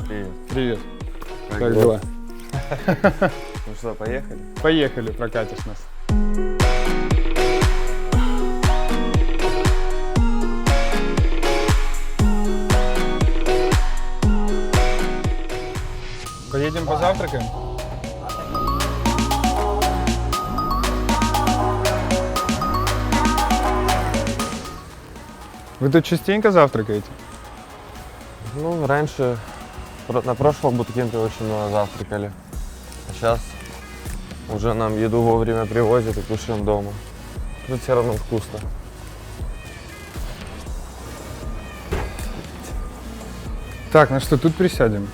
Привет. Привет. Как Как дела? Ну что, поехали? Поехали, прокатишь нас. Поедем позавтракаем? Вы тут частенько завтракаете? Ну, раньше, на прошлом буткемпе очень много завтракали. А сейчас уже нам еду вовремя привозят и кушаем дома. Тут все равно вкусно. Так, ну что, тут присядем.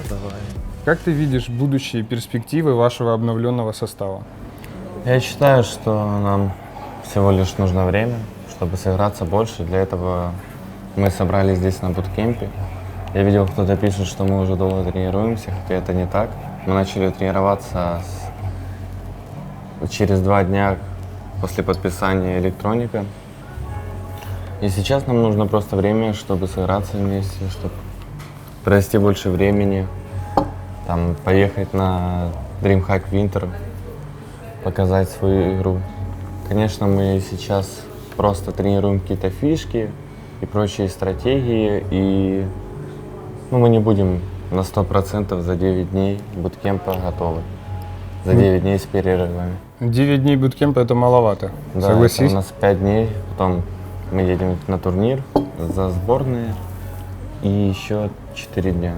Давай. Как ты видишь будущие перспективы вашего обновленного состава? Я считаю, что нам всего лишь нужно время, чтобы сыграться больше. Для этого мы собрались здесь на буткемпе. Я видел, кто-то пишет, что мы уже долго тренируемся, хотя это не так. Мы начали тренироваться через 2 дня после подписания электроника. И сейчас нам нужно просто время, чтобы сыграться вместе, чтобы провести больше времени, там, поехать на DreamHack Winter, показать свою игру. Конечно, мы сейчас просто тренируем какие-то фишки и прочие стратегии, и мы не будем на 100% за 9 дней буткемпа готовы. За 9 дней с перерывами. 9 дней буткемпа это маловато, Да, согласись? это у нас 5 дней, потом мы едем на турнир за сборные и еще 4 дня.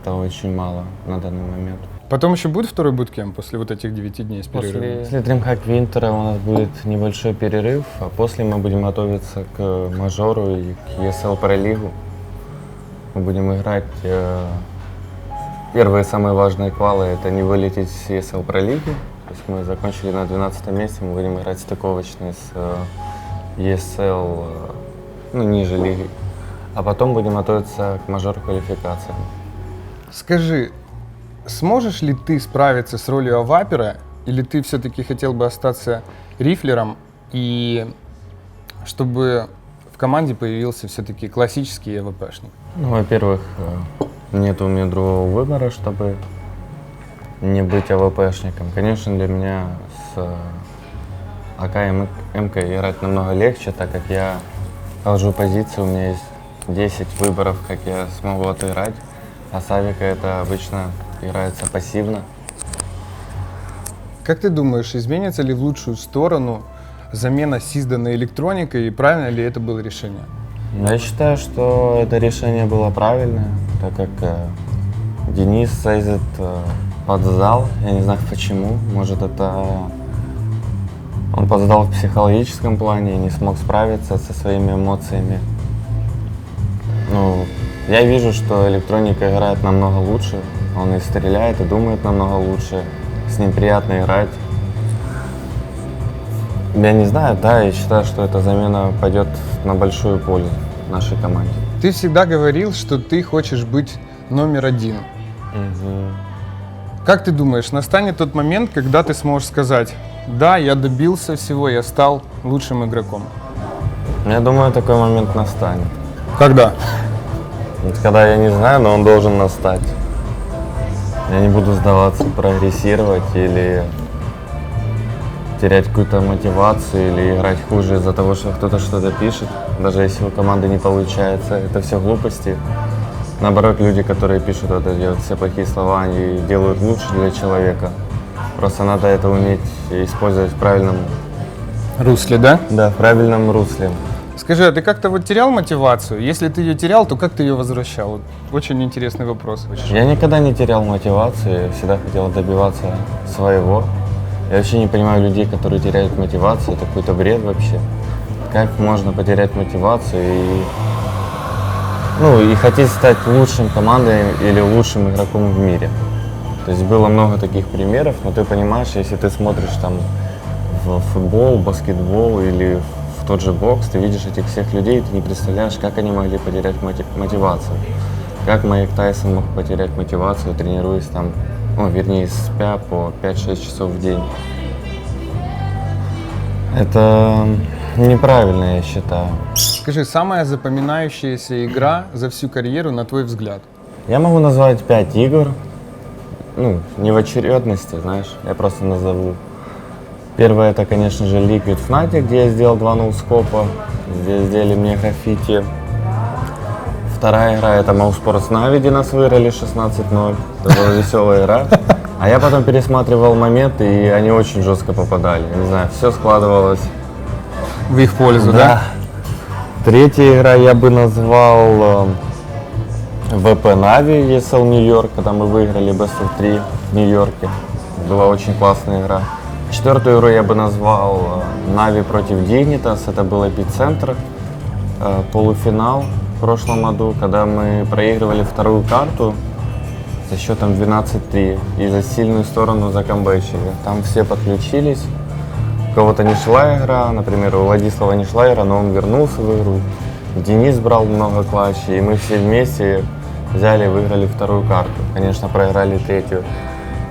Это очень мало на данный момент. Потом еще будет второй буткемп после вот этих 9 дней с перерывом? После DreamHack Winter у нас будет небольшой перерыв, а после мы будем готовиться к мажору и к ESL Pro League. Мы будем играть первые самые важные квалы, это не вылететь с ESL Pro League. То есть мы закончили на 12 месте, мы будем играть стыковочные с ESL, ниже лиги. А потом будем готовиться к мажор квалификациям. Скажи, сможешь ли ты справиться с ролью авапера, или ты все-таки хотел бы остаться рифлером, и чтобы в команде появился все-таки классический АВПшник? Ну, во-первых, нет у меня другого выбора, чтобы не быть АВПшником. Конечно, для меня с АК и МК играть намного легче, так как я хожу позиции, у меня есть 10 выборов, как я смогу отыграть. А с Авика это обычно играется пассивно. Как ты думаешь, изменится ли в лучшую сторону замена созданной электроникой, и правильно ли это было решение? Я считаю, что это решение было правильное, так как Денис Сейзет подсдал, я не знаю почему, может это он подсдал в психологическом плане и не смог справиться со своими эмоциями. Ну, я вижу, что электроника играет намного лучше, он и стреляет, и думает намного лучше, с ним приятно играть. Я не знаю, да, я считаю, что эта замена пойдет на большую пользу нашей команде. Ты всегда говорил, что ты хочешь быть номер один. Как ты думаешь, настанет тот момент, когда ты сможешь сказать: да, я добился всего, я стал лучшим игроком? Я думаю, такой момент настанет. Когда? Вот когда я не знаю, но он должен настать. Я не буду сдаваться, прогрессировать или терять какую-то мотивацию или играть хуже из-за того, что кто-то что-то пишет. Даже если у команды не получается, это все глупости. Наоборот, люди, которые пишут это, делают все плохие слова, они делают лучше для человека. Просто надо это уметь использовать в правильном Русле, да? Да, в правильном русле. Скажи, а ты как-то вот терял мотивацию? Если ты ее терял, то как ты ее возвращал? Вот очень интересный вопрос. Я никогда не терял мотивацию, я всегда хотел добиваться своего. Я вообще не понимаю людей, которые теряют мотивацию, это какой-то бред вообще. Как можно потерять мотивацию и хотеть стать лучшим командой или лучшим игроком в мире. То есть было много таких примеров, но ты понимаешь, если ты смотришь там в футбол, баскетбол или в тот же бокс, ты видишь этих всех людей, ты не представляешь, как они могли потерять мотивацию. Как Майк Тайсон мог потерять мотивацию, тренируясь там, спя по 5-6 часов в день. Это неправильно, я считаю. Скажи, самая запоминающаяся игра за всю карьеру, на твой взгляд? Я могу назвать 5 игр. Ну, не в очередности, знаешь, я просто назову. Первое это, конечно же, Liquid Fnatic, где я сделал 2 ноускопа, где сделали мне граффити. Вторая игра это Mousesports Na'Vi, где нас выиграли 16-0. Это была веселая игра. А я потом пересматривал моменты, и они очень жестко попадали. Не знаю, все складывалось. В их пользу, да? Третья игра я бы назвал VP Na'Vi ESL New York, когда мы выиграли Best of 3 в Нью-Йорке. Была очень классная игра. Четвертую игру я бы назвал Na'Vi против Dignitas. Это был эпицентр, полуфинал в прошлом году, когда мы проигрывали вторую карту со счетом 12-3 и за сильную сторону закамбэчили. Там все подключились. У кого-то не шла игра, например, у Владислава не шла игра, но он вернулся в игру. Денис брал много клатчей, и мы все вместе взяли и выиграли вторую карту. Конечно, проиграли третью.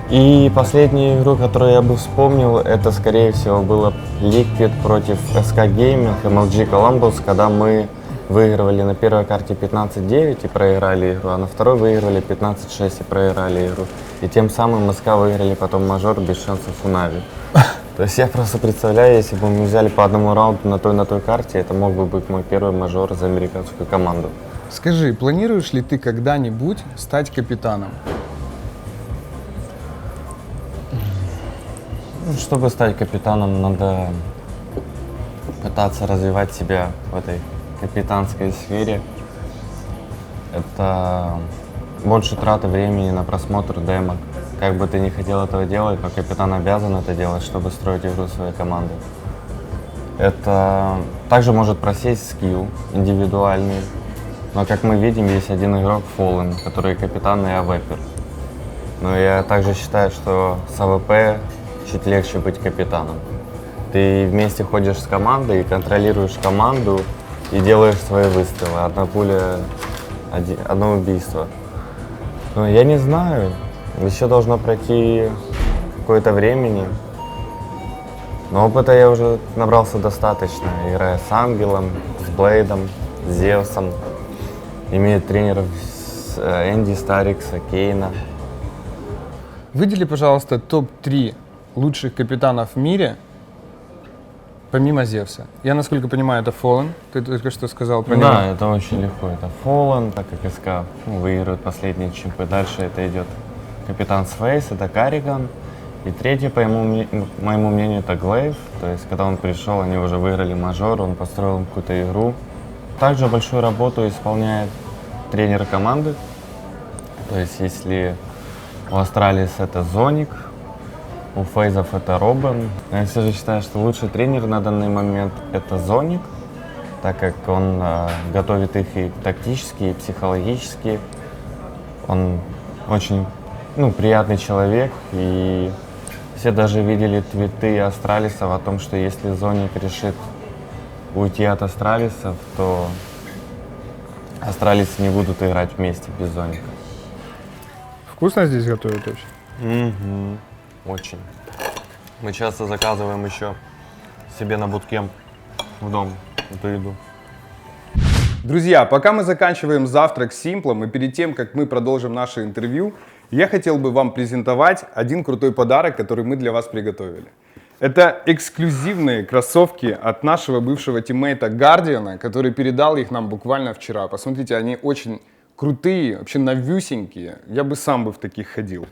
И последнюю игру, которую я бы вспомнил, это, скорее всего, было Liquid против SK Gaming, MLG Columbus, когда мы выигрывали на первой карте 15-9 и проиграли игру, а на второй выигрывали 15-6 и проиграли игру. И тем самым СК выиграли потом мажор без шансов у Na'Vi. То есть я просто представляю, если бы мы взяли по одному раунду на той карте, это мог бы быть мой первый мажор за американскую команду. Скажи, планируешь ли ты когда-нибудь стать капитаном? Чтобы стать капитаном, надо пытаться развивать себя в этой капитанской сфере. Это больше траты времени на просмотр демок. Как бы ты не хотел этого делать, но капитан обязан это делать, чтобы строить игру своей команды. Это также может просесть скилл индивидуальный. Но, как мы видим, есть один игрок Fallen, который капитан и АВПер. Но я также считаю, что с АВП чуть легче быть капитаном. Ты вместе ходишь с командой и контролируешь команду и делаешь свои выстрелы. Одна пуля, одно убийство. Но я не знаю, еще должно пройти какое-то времени. Но опыта я уже набрался достаточно, играя с Ангелом, с Блейдом, с Зевсом. Имею тренеров с Энди Старикса, Кейна. Выдели, пожалуйста, топ-3 лучших капитанов в мире, помимо Зевса. Я, насколько понимаю, это Fallen. Ты только что сказал про него. Да, это очень легко. Это Fallen, так как СК выигрывает последние чемпы. Дальше это идет капитан Свейс, это Карриган. И третий, по моему мнению, это Глейв. То есть, когда он пришел, они уже выиграли мажор, он построил им какую-то игру. Также большую работу исполняет тренер команды. То есть, если у Астралис это Зоник, у Фейзов это Робин. Но я все же считаю, что лучший тренер на данный момент это Зоник, так как он готовит их и тактически, и психологически. Он очень приятный человек, и все даже видели твиты Астралисов о том, что если Зоник решит уйти от Астралисов, то Астралисы не будут играть вместе без Зоника. Вкусно здесь готовят вообще? Очень. Мы часто заказываем еще себе на буткемп в дом эту еду. Друзья, пока мы заканчиваем завтрак с Симплом, и перед тем, как мы продолжим наше интервью, я хотел бы вам презентовать один крутой подарок, который мы для вас приготовили. Это эксклюзивные кроссовки от нашего бывшего тиммейта Гардиана, который передал их нам буквально вчера. Посмотрите, они очень крутые, вообще новюсенькие. Я бы сам в таких ходил.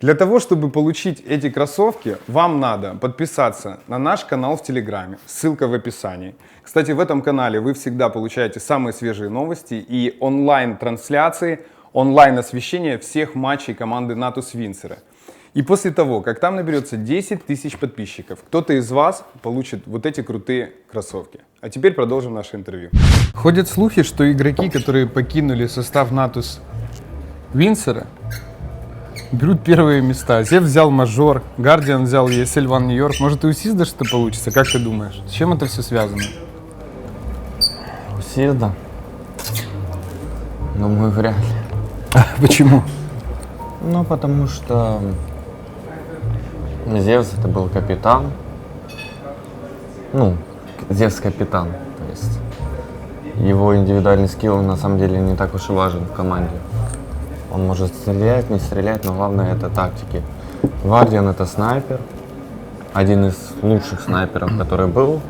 Для того, чтобы получить эти кроссовки, вам надо подписаться на наш канал в Телеграме. Ссылка в описании. Кстати, в этом канале вы всегда получаете самые свежие новости и онлайн-трансляции, онлайн-освещение всех матчей команды Natus Vincere. И после того, как там наберется 10 тысяч подписчиков, кто-то из вас получит вот эти крутые кроссовки. А теперь продолжим наше интервью. Ходят слухи, что игроки, которые покинули состав Natus Vincere, берут первые места. Зев взял мажор, Гардиан взял ESL One New York. Может, и у Сизда что-то получится? Как ты думаешь? С чем это все связано? У Сизда? Думаю, вряд ли. Почему? Потому что Зевс это был капитан. Зевс капитан. То есть его индивидуальный скилл на самом деле не так уж и важен в команде. Он может стрелять, не стрелять, но главное это тактики. Гвардиан это снайпер, один из лучших снайперов, который был.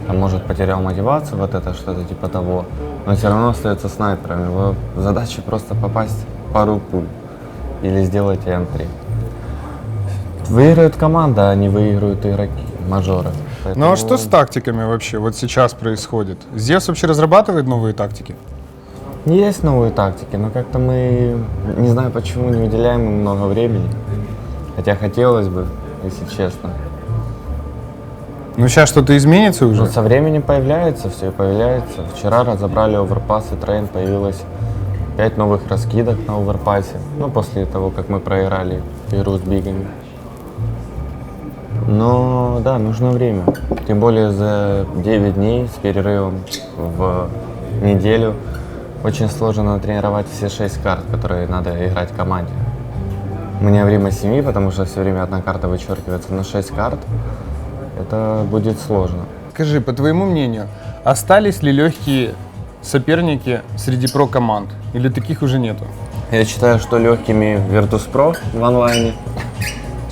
А может потерял мотивацию, вот это что-то типа того, но все равно остается снайпером. Его задача просто попасть в пару пуль или сделать энтри. Выиграет команда, а не выиграют игроки, мажоры. Ну а что с тактиками вообще вот сейчас происходит? Зевс вообще разрабатывает новые тактики? Есть новые тактики, но как-то мы, не знаю почему, не уделяем им много времени. Хотя хотелось бы, если честно. Ну сейчас что-то изменится уже? Но со временем появляется, все появляется. Вчера разобрали оверпасс и трейн, появилось 5 новых раскидок на оверпассе. Ну, после того, как мы проиграли игру с бигами. Но да, нужно время. Тем более за 9 дней с перерывом в неделю очень сложно натренировать все 6 карт, которые надо играть в команде. У меня время 7, потому что все время одна карта вычеркивается на 6 карт. Это будет сложно. Скажи, по твоему мнению, остались ли легкие соперники среди про-команд? Или таких уже нету? Я считаю, что легкими Virtus.pro в онлайне,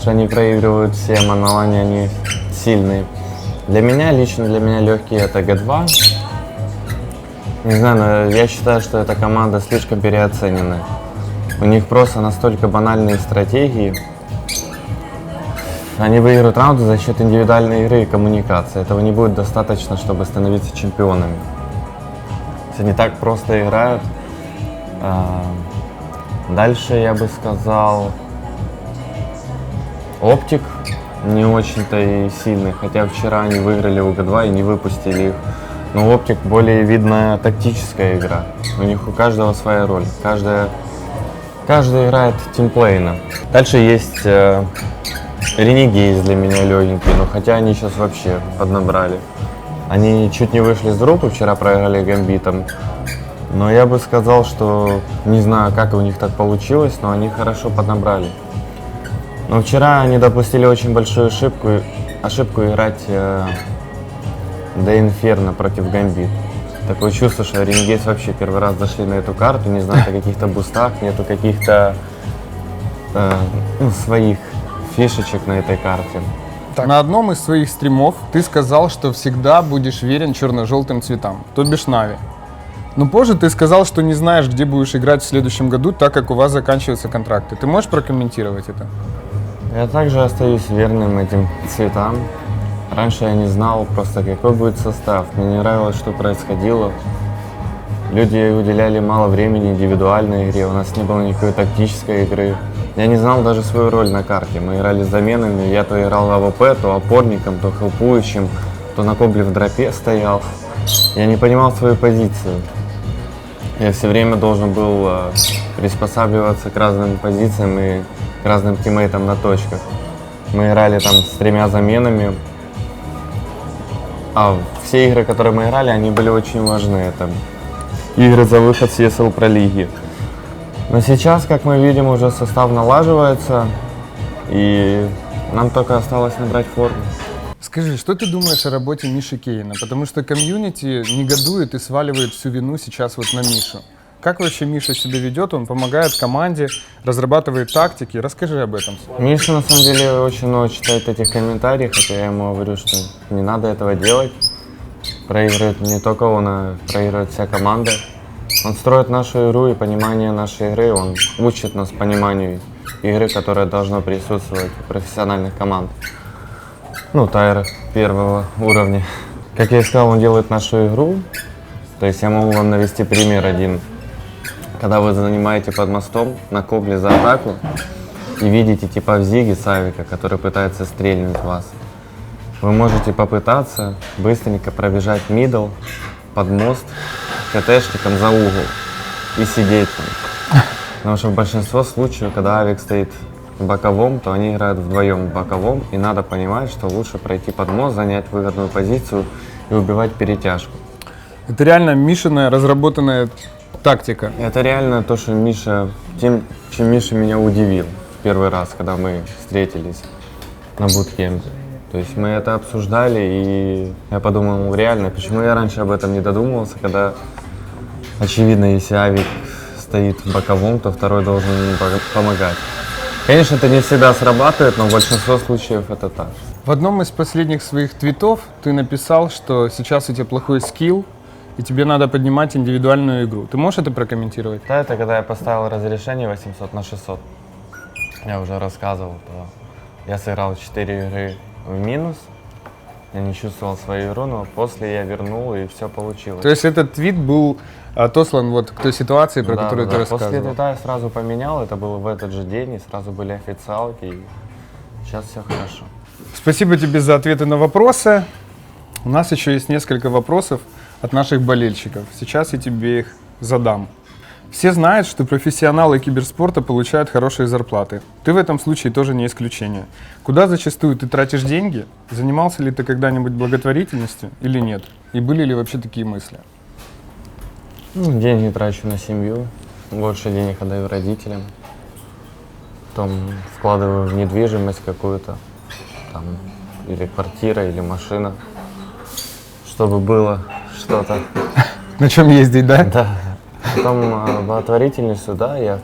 что они проигрывают всем, а в онлайне они сильные. Лично для меня легкие это G2. Не знаю, но я считаю, что эта команда слишком переоценена. У них просто настолько банальные стратегии. Они выиграют раунды за счет индивидуальной игры и коммуникации. Этого не будет достаточно, чтобы становиться чемпионами. Они так просто играют. Дальше я бы сказал, Оптик не очень-то и сильный, хотя вчера они выиграли у Г2 и не выпустили их. Но Оптик более видная тактическая игра. У них у каждого своя роль. Каждый играет тимплейно. Дальше есть Ренегейс для меня легенький, но хотя они сейчас вообще поднабрали. Они чуть не вышли из группы, вчера проиграли Гамбитом. Но я бы сказал, что не знаю, как у них так получилось, но они хорошо поднабрали. Но вчера они допустили очень большую ошибку играть до Инферно против Гамбит. Такое чувство, что Ренегейс вообще первый раз зашли на эту карту, не знают о каких-то бустах, нету каких-то своих фишечек на этой карте. Так. На одном из своих стримов ты сказал, что всегда будешь верен черно-желтым цветам, то бишь Нави. Но позже ты сказал, что не знаешь, где будешь играть в следующем году, так как у вас заканчиваются контракты. Ты можешь прокомментировать это? Я также остаюсь верным этим цветам. Раньше я не знал просто, какой будет состав. Мне не нравилось, что происходило. Люди уделяли мало времени индивидуальной игре, у нас не было никакой тактической игры. Я не знал даже свою роль на карте. Мы играли с заменами, я то играл в АВП, то опорником, то хелпующим, то на кобле в дропе стоял. Я не понимал свою позицию. Я все время должен был приспосабливаться к разным позициям и к разным тиммейтам на точках. Мы играли там с 3 заменами. А все игры, которые мы играли, они были очень важны. Это игры за выход с ESL Pro лиги. Но сейчас, как мы видим, уже состав налаживается, и нам только осталось набрать форму. Скажи, что ты думаешь о работе Миши Кейна? Потому что комьюнити негодует и сваливает всю вину сейчас вот на Мишу. Как вообще Миша себя ведет? Он помогает команде, разрабатывает тактики. Расскажи об этом. Миша на самом деле очень много читает этих комментариев, хотя я ему говорю, что не надо этого делать. Проигрывает не только он, а проигрывает вся команда. Он строит нашу игру и понимание нашей игры, он учит нас пониманию игры, которая должна присутствовать у профессиональных команд. Ну, тайр первого уровня. Как я и сказал, он делает нашу игру. То есть я могу вам навести пример один. Когда вы занимаете под мостом на кобле за атаку и видите типа в зиге Савика, который пытается стрельнуть в вас, вы можете попытаться быстренько пробежать мидл под мост КТшником за угол и сидеть там. Потому что в большинстве случаев, когда авик стоит в боковом, то они играют вдвоем в боковом, и надо понимать, что лучше пройти под мост, занять выгодную позицию и убивать перетяжку. Это реально Мишина разработанная тактика. Это реально то, что чем Миша меня удивил в первый раз, когда мы встретились на буткемпе. То есть мы это обсуждали, и я подумал, реально, почему я раньше об этом не додумывался, когда очевидно, если авик стоит в боковом, то второй должен ему помогать. Конечно, это не всегда срабатывает, но в большинстве случаев это так. В одном из последних своих твитов ты написал, что сейчас у тебя плохой скилл, и тебе надо поднимать индивидуальную игру. Ты можешь это прокомментировать? Да, это когда я поставил разрешение 800/600. Я уже рассказывал, то я сыграл 4 игры в минус, я не чувствовал свою игру, но после я вернул, и все получилось. То есть этот твит был отослан вот к той ситуации, про которую ты После рассказывал? твита я сразу поменял, это было в этот же день, и сразу были официалки, и сейчас все хорошо. Спасибо тебе за ответы на вопросы. У нас еще есть несколько вопросов от наших болельщиков. Сейчас я тебе их задам. Все знают, что профессионалы киберспорта получают хорошие зарплаты. Ты в этом случае тоже не исключение. Куда зачастую ты тратишь деньги? Занимался ли ты когда-нибудь благотворительностью или нет? И были ли вообще такие мысли? Ну, деньги трачу на семью, больше денег отдаю родителям, потом вкладываю в недвижимость какую-то, там, или квартира, или машина, чтобы было что-то. На чем ездить, да? Да. Потом благотворительностью, да, я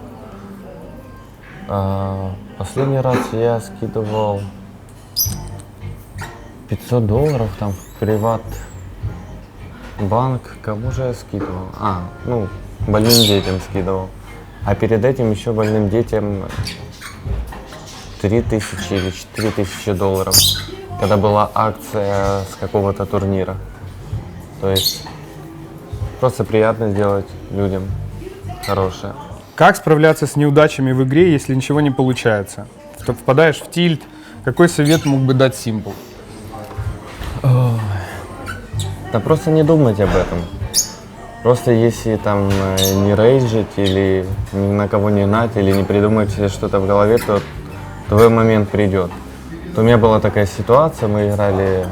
последний раз я скидывал $500 там в приват банк. Кому же я скидывал? Больным детям скидывал. А перед этим еще больным детям 3000 или $4000, когда была акция с какого-то турнира. То есть просто приятно сделать людям хорошее. Как справляться с неудачами в игре, если ничего не получается? Впадаешь в тильт? Какой совет мог бы дать Simple? Да просто не думать об этом. Просто если там не рейджить или ни на кого не гнать, или не придумать себе что-то в голове, то твой момент придет. У меня была такая ситуация, мы играли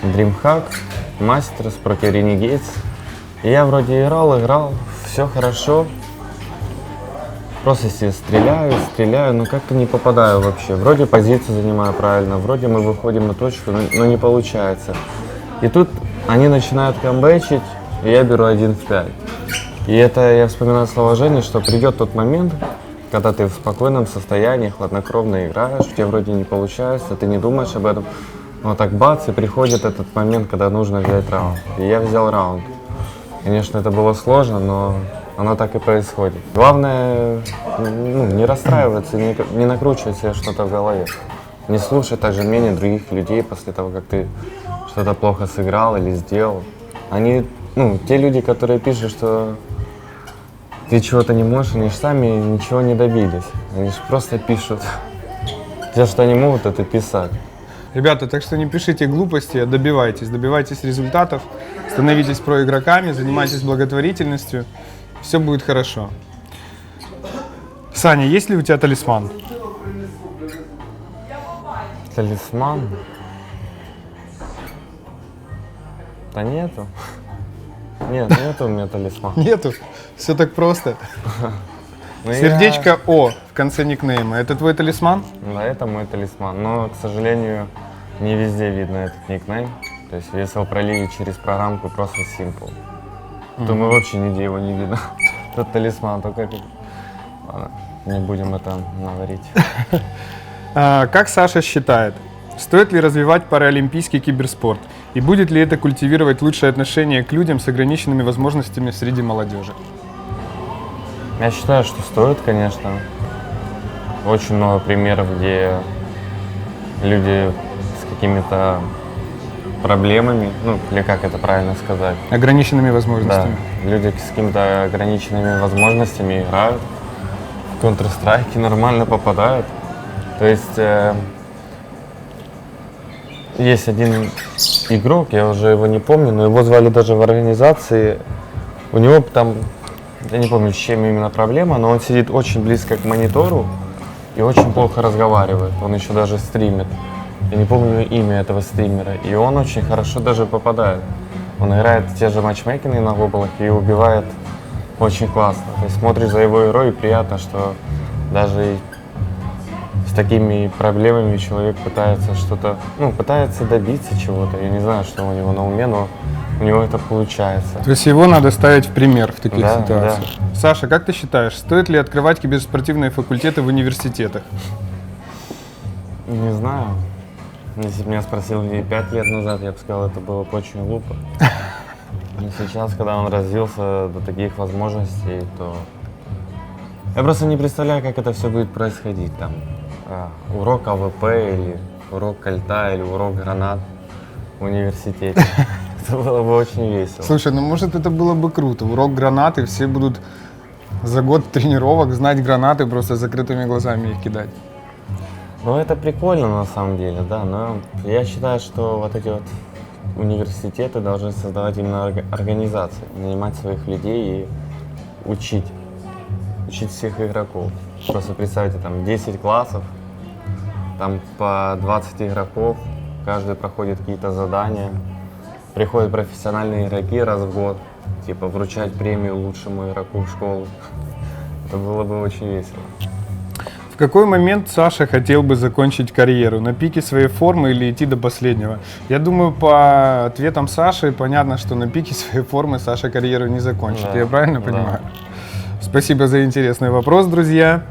DreamHack, Masters против Renegades. И я вроде играл, все хорошо. Просто себе стреляю, но как-то не попадаю вообще. Вроде позицию занимаю правильно, вроде мы выходим на точку, но не получается. И тут они начинают камбэчить, и я беру 1 в 5. И это я вспоминаю слова Жени, что придет тот момент, когда ты в спокойном состоянии, хладнокровно играешь, у тебя вроде не получается, ты не думаешь об этом. Но так бац, и приходит этот момент, когда нужно взять раунд. И я взял раунд. Конечно, это было сложно, но оно так и происходит. Главное, не расстраиваться, не накручивать себе что-то в голове. Не слушать также мнение других людей после того, как ты что-то плохо сыграл или сделал. Они, те люди, которые пишут, что ты чего-то не можешь, они же сами ничего не добились. Они же просто пишут. Все, что они могут, это писать. Ребята, так что не пишите глупости, а добивайтесь результатов, становитесь проигроками, занимайтесь благотворительностью, все будет хорошо. Саня, есть ли у тебя талисман? Талисман? Да нету. Нету у меня талисмана. Нету, все так просто. Но Сердечко О в конце никнейма, это твой талисман? Да, это мой талисман, но, к сожалению, не везде видно этот никнейм. То есть, если его пролили через программку просто Simple, то мы вообще нигде его не видно. Тот талисман, только... Ладно, не будем это говорить. Как Саша считает, стоит ли развивать паралимпийский киберспорт? И будет ли это культивировать лучшее отношение к людям с ограниченными возможностями среди молодежи? Я считаю, что стоит, конечно. Очень много примеров, где люди с какими-то проблемами, или как это правильно сказать? Ограниченными возможностями. Да, люди с какими-то ограниченными возможностями играют, в Counter-Strike нормально попадают. То есть есть один игрок, я уже его не помню, но его звали даже в организации. У него там, я не помню, с чем именно проблема, но он сидит очень близко к монитору и очень плохо разговаривает. Он еще даже стримит. Я не помню имя этого стримера. И он очень хорошо даже попадает. Он играет те же матчмейкинги на глобалах и убивает очень классно. То есть смотришь за его игрой, и приятно, что даже с такими проблемами человек пытается что-то, пытается добиться чего-то. Я не знаю, что у него на уме, но у него это получается. То есть его надо ставить в пример в таких Да, ситуациях. Саша, как ты считаешь, стоит ли открывать киберспортивные факультеты в университетах? Не знаю. Если бы меня спросили 5 лет назад, я бы сказал, это было бы очень глупо. Но сейчас, когда он развился до таких возможностей, то я просто не представляю, как это все будет происходить. Там урок АВП или урок кольта или урок гранат в университете. Это было бы очень весело. Слушай, ну может это было бы круто. Урок гранаты, все будут за год тренировок знать гранаты, просто закрытыми глазами их кидать. Ну, это прикольно на самом деле, да, но я считаю, что вот эти вот университеты должны создавать именно организации, нанимать своих людей и учить всех игроков. Просто представьте, там 10 классов, там по 20 игроков, каждый проходит какие-то задания, приходят профессиональные игроки раз в год, типа вручать премию лучшему игроку в школу. Это было бы очень весело. В какой момент Саша хотел бы закончить карьеру? На пике своей формы или идти до последнего? Я думаю, по ответам Саши понятно, что на пике своей формы Саша карьеру не закончит. Да, Я правильно да. понимаю? Спасибо за интересный вопрос, друзья.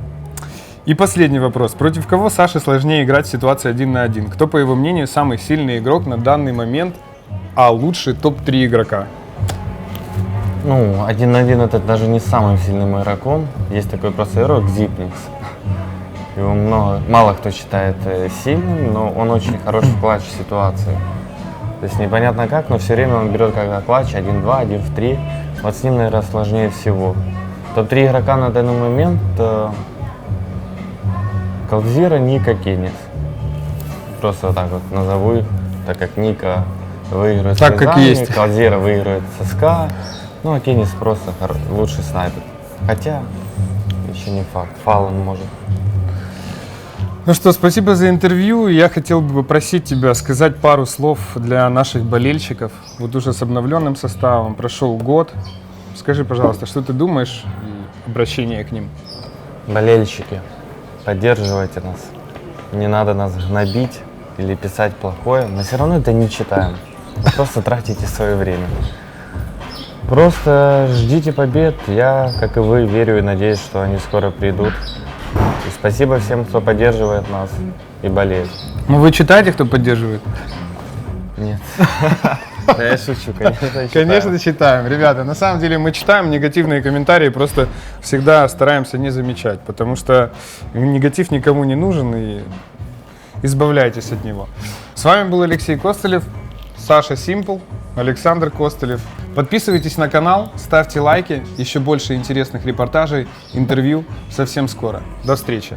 И последний вопрос. Против кого Саше сложнее играть в ситуации 1 на 1? Кто, по его мнению, самый сильный игрок на данный момент, а лучший топ-3 игрока? Ну, 1 на 1 это даже не самым сильным игроком. Есть такой просто игрок Зипникс. Его мало кто считает сильным, но он очень хорош в клатч ситуации. То есть непонятно как, но все время он берет когда клатч 1-2, 1-3. Вот с ним, наверное, сложнее всего. Топ-3 игрока на данный момент Колдзира, Ника, Кеннис. Просто вот так вот назову их, так как Ника выигрывает Так, с как Рязанью, есть. Колдзира выигрывает с СКА, ну а Кеннис просто лучший снайпер. Хотя, еще не факт, Фаллон может. Ну что, спасибо за интервью. Я хотел бы попросить тебя сказать пару слов для наших болельщиков. Вот уже с обновленным составом прошел год. Скажи, пожалуйста, что ты думаешь и обращение к ним? Болельщики, поддерживайте нас. Не надо нас гнобить или писать плохое. Мы все равно это не читаем. Вы просто тратите свое время. Просто ждите побед. Я, как и вы, верю и надеюсь, что они скоро придут. И спасибо всем, кто поддерживает нас и болеет. Ну вы читаете, кто поддерживает? Нет. Да я шучу, конечно, читаю. Конечно, читаем. Ребята, на самом деле мы читаем негативные комментарии, просто всегда стараемся не замечать, потому что негатив никому не нужен, и избавляйтесь от него. С вами был Алексей Костылев, Саша Симпл, Александр Костылев. Подписывайтесь на канал, ставьте лайки, еще больше интересных репортажей, интервью совсем скоро. До встречи!